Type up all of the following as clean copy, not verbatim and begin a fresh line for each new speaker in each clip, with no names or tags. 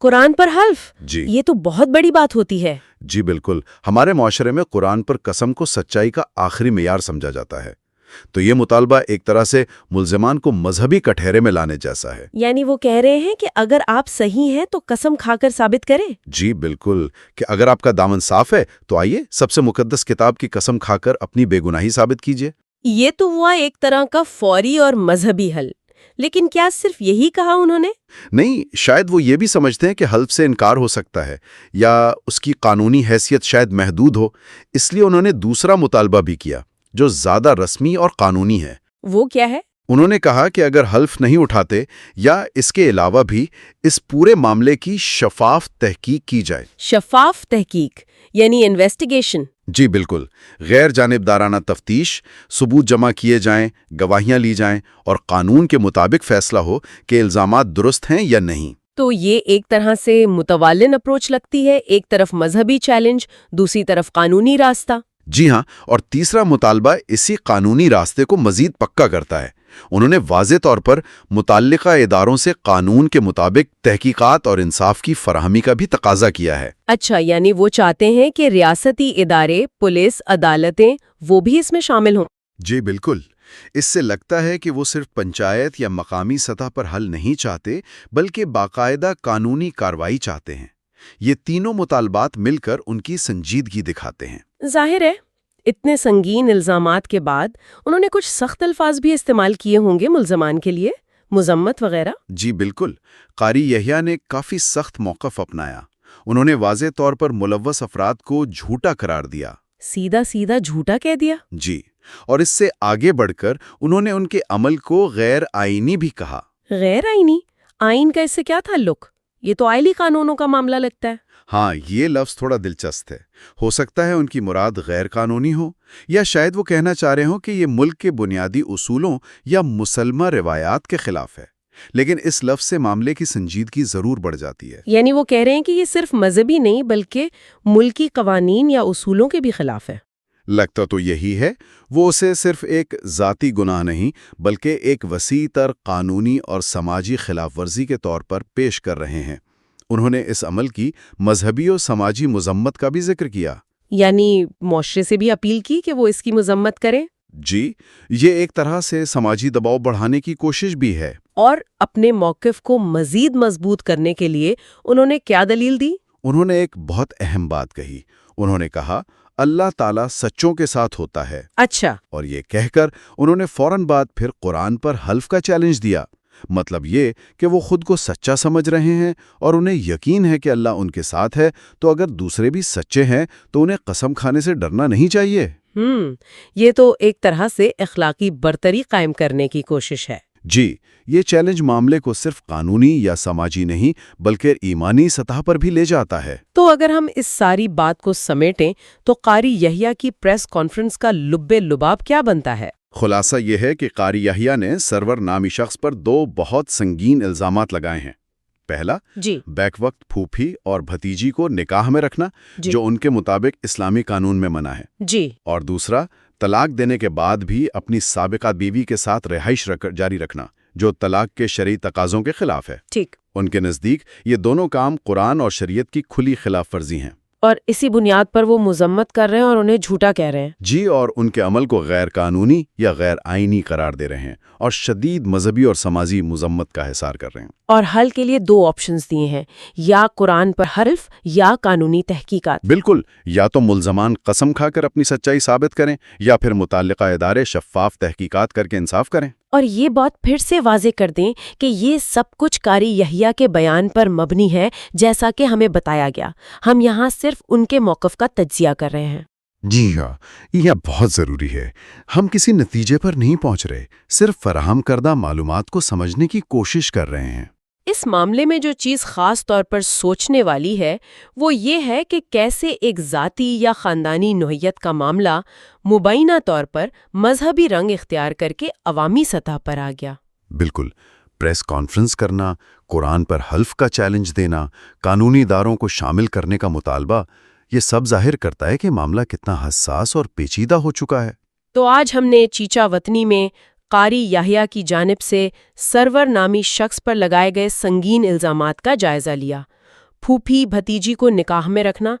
قرآن پر حلف،
جی
یہ تو بہت بڑی بات ہوتی ہے۔
جی بالکل، ہمارے معاشرے میں قرآن پر قسم کو سچائی کا آخری معیار سمجھا جاتا ہے، تو یہ مطالبہ ایک طرح سے ملزمان کو مذہبی کٹہرے میں لانے جیسا ہے۔
یعنی وہ کہہ رہے ہیں کہ اگر آپ صحیح ہیں تو قسم کھا کر ثابت کریں۔
جی بالکل، کہ اگر آپ کا دامن صاف ہے تو آئیے سب سے مقدس کتاب کی قسم کھا کر اپنی بے گناہی ثابت کیجیے۔
یہ تو ہوا ایک طرح کا فوری اور مذہبی حل، لیکن کیا صرف یہی کہا انہوں نے؟
نہیں، شاید وہ یہ بھی سمجھتے ہیں کہ حلف سے انکار ہو سکتا ہے یا اس کی قانونی حیثیت شاید محدود ہو، اس لیے انہوں نے دوسرا مطالبہ بھی کیا جو زیادہ رسمی اور قانونی ہے۔
وہ کیا ہے؟
انہوں نے کہا کہ اگر حلف نہیں اٹھاتے یا اس کے علاوہ بھی اس پورے معاملے کی شفاف تحقیق کی جائے۔
شفاف تحقیق یعنی انویسٹیگیشن؟
جی بالکل، غیر جانبدارانہ تفتیش، ثبوت جمع کیے جائیں، گواہیاں لی جائیں اور قانون کے مطابق فیصلہ ہو کہ الزامات درست ہیں یا نہیں۔
تو یہ ایک طرح سے متوازن اپروچ لگتی ہے، ایک طرف مذہبی چیلنج، دوسری طرف قانونی راستہ۔
جی ہاں، اور تیسرا مطالبہ اسی قانونی راستے کو مزید پکا کرتا ہے۔ انہوں نے واضح طور پر متعلقہ اداروں سے قانون کے مطابق تحقیقات اور انصاف کی فراہمی کا بھی تقاضا کیا ہے۔
اچھا، یعنی وہ چاہتے ہیں کہ ریاستی ادارے، پولیس، عدالتیں وہ بھی اس میں شامل ہوں۔
جی بالکل، اس سے لگتا ہے کہ وہ صرف پنچایت یا مقامی سطح پر حل نہیں چاہتے بلکہ باقاعدہ قانونی کارروائی چاہتے ہیں۔ یہ تینوں مطالبات مل کر ان کی سنجیدگی دکھاتے ہیں۔
ظاہر ہے اتنے سنگین الزامات کے بعد انہوں نے کچھ سخت الفاظ بھی استعمال کیے ہوں گے ملزمان کے لیے، مذمت وغیرہ۔
جی بالکل، قاری یحییٰ نے کافی سخت موقف اپنایا۔ انہوں نے واضح طور پر ملوث افراد کو جھوٹا قرار دیا۔
سیدھا سیدھا جھوٹا کہہ دیا؟
جی، اور اس سے آگے بڑھ کر انہوں نے ان کے عمل کو غیر آئینی بھی کہا۔
غیر آئینی؟ آئین کا اس سے کیا تعلق؟ یہ تو آئلی قانونوں کا معاملہ لگتا ہے۔
ہاں، یہ لفظ تھوڑا دلچسپ ہے۔ ہو سکتا ہے ان کی مراد غیر قانونی ہو، یا شاید وہ کہنا چاہ رہے ہوں کہ یہ ملک کے بنیادی اصولوں یا مسلمہ روایات کے خلاف ہے، لیکن اس لفظ سے معاملے کی سنجیدگی ضرور بڑھ جاتی ہے۔
یعنی وہ کہہ رہے ہیں کہ یہ صرف مذہبی نہیں بلکہ ملکی قوانین یا اصولوں کے بھی خلاف ہے۔
لگتا تو یہی ہے، وہ اسے صرف ایک ذاتی گناہ نہیں بلکہ ایک وسیع تر قانونی اور سماجی خلاف ورزی کے طور پر پیش کر رہے ہیں۔ انہوں نے اس عمل کی مذہبی اور سماجی مذمت کا بھی ذکر کیا۔
یعنی معاشرے سے بھی اپیل کی کہ وہ اس کی مذمت کریں؟
جی، یہ ایک طرح سے سماجی دباؤ بڑھانے کی کوشش بھی ہے۔
اور اپنے موقف کو مزید مضبوط کرنے کے لیے انہوں نے کیا دلیل دی؟
انہوں نے ایک بہت اہم بات کہی۔ انہوں نے کہا، اللہ تعالیٰ سچوں کے ساتھ ہوتا ہے۔
اچھا۔
اور یہ کہہ کر انہوں نے فوراً بعد پھر قرآن پر حلف کا چیلنج دیا۔ مطلب یہ کہ وہ خود کو سچا سمجھ رہے ہیں اور انہیں یقین ہے کہ اللہ ان کے ساتھ ہے، تو اگر دوسرے بھی سچے ہیں تو انہیں قسم کھانے سے ڈرنا نہیں چاہیے۔
یہ تو ایک طرح سے اخلاقی برتری قائم کرنے کی کوشش ہے۔
جی، یہ چیلنج معاملے کو صرف قانونی یا سماجی نہیں بلکہ ایمانی سطح پر بھی لے جاتا ہے۔
تو اگر ہم اس ساری بات کو سمیٹیں تو قاری یحییٰ کی پریس کانفرنس کا لب لباب کیا بنتا ہے؟
خلاصہ یہ ہے کہ قاری یحییٰ نے سرور نامی شخص پر دو بہت سنگین الزامات لگائے ہیں۔ پہلا،
جی،
بیک وقت پھوپھی اور بھتیجی کو نکاح میں رکھنا،
جی،
جو ان کے مطابق اسلامی قانون میں منع ہے۔
جی،
اور دوسرا، طلاق دینے کے بعد بھی اپنی سابقہ بیوی کے ساتھ رہائش جاری رکھنا، جو طلاق کے شرعی تقاضوں کے خلاف ہے۔
ٹھیک۔
ان کے نزدیک یہ دونوں کام قرآن اور شریعت کی کھلی خلاف ورزی ہیں۔
اور اسی بنیاد پر وہ مذمت کر رہے ہیں اور انہیں جھوٹا کہہ رہے ہیں۔
جی، اور ان کے عمل کو غیر قانونی یا غیر آئینی قرار دے رہے ہیں اور شدید مذہبی اور سماجی مذمت کا احسار کر رہے ہیں۔
اور حل کے لیے دو آپشنز دیے ہیں، یا قرآن پر حلف یا قانونی تحقیقات۔
بالکل، یا تو ملزمان قسم کھا کر اپنی سچائی ثابت کریں یا پھر متعلقہ ادارے شفاف تحقیقات کر کے انصاف کریں۔
اور یہ بات پھر سے واضح کر دیں کہ یہ سب کچھ قاری یحییٰ کے بیان پر مبنی ہے، جیسا کہ ہمیں بتایا گیا۔ ہم یہاں صرف ان کے موقف کا تجزیہ کر رہے ہیں۔
جی ہاں، یہ بہت ضروری ہے۔ ہم کسی نتیجے پر نہیں پہنچ رہے، صرف فراہم کردہ معلومات کو سمجھنے کی کوشش کر رہے ہیں۔
اس معاملے میں جو چیز خاص طور پر سوچنے والی ہے وہ یہ ہے کہ کیسے ایک ذاتی یا خاندانی نوعیت کا معاملہ مبینہ طور پر مذہبی رنگ اختیار کر کے عوامی سطح پر آ گیا۔
بالکل، پریس کانفرنس کرنا، قرآن پر حلف کا چیلنج دینا، قانونی اداروں کو شامل کرنے کا مطالبہ، یہ سب ظاہر کرتا ہے کہ معاملہ کتنا حساس اور پیچیدہ ہو چکا ہے۔
تو آج ہم نے چیچا وطنی میں قاری یحییٰ کی جانب سے سرور نامی شخص پر لگائے گئے سنگین الزامات کا جائزہ لیا، پھوپھی بھتیجی کو نکاح میں رکھنا،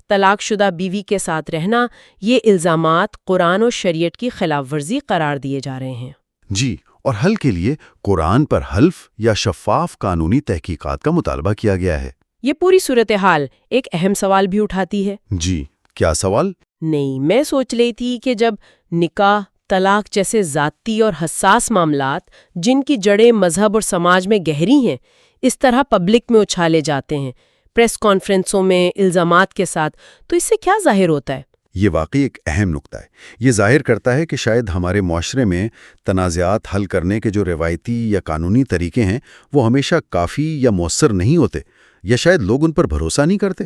طلاق شدہ بیوی کے ساتھ رہنا، یہ الزامات قرآن و شریعت کی خلاف ورزی قرار دیے جا رہے ہیں۔
جی، اور حل کے لیے قرآن پر حلف یا شفاف قانونی تحقیقات کا مطالبہ کیا گیا ہے۔
یہ پوری صورتحال ایک اہم سوال بھی اٹھاتی ہے۔
جی، کیا سوال؟
نہیں، میں سوچ رہی تھی کہ جب نکاح، طلاق جیسے ذاتی اور حساس معاملات جن کی جڑیں مذہب اور سماج میں گہری ہیں، اس طرح پبلک میں اچھالے جاتے ہیں، پریس کانفرنسوں میں الزامات کے ساتھ، تو اس سے کیا ظاہر ہوتا ہے؟
یہ واقعی ایک اہم نکتہ ہے۔ یہ ظاہر کرتا ہے کہ شاید ہمارے معاشرے میں تنازعات حل کرنے کے جو روایتی یا قانونی طریقے ہیں وہ ہمیشہ کافی یا مؤثر نہیں ہوتے، یا شاید لوگ ان پر بھروسہ نہیں کرتے۔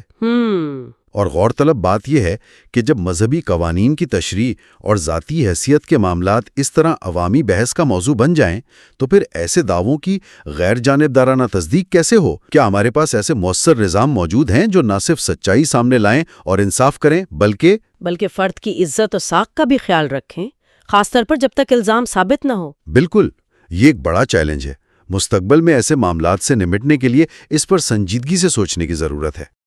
اور غور طلب بات یہ ہے کہ جب مذہبی قوانین کی تشریح اور ذاتی حیثیت کے معاملات اس طرح عوامی بحث کا موضوع بن جائیں تو پھر ایسے دعووں کی غیر جانبدارانہ تصدیق کیسے ہو؟ کیا ہمارے پاس ایسے مؤثر نظام موجود ہیں جو نہ صرف سچائی سامنے لائیں اور انصاف کریں بلکہ
فرد کی عزت و ساکھ کا بھی خیال رکھیں، خاص طور پر جب تک الزام ثابت نہ ہو؟
بالکل، یہ ایک بڑا چیلنج ہے۔ مستقبل میں ایسے معاملات سے نمٹنے کے لیے اس پر سنجیدگی سے سوچنے کی ضرورت ہے۔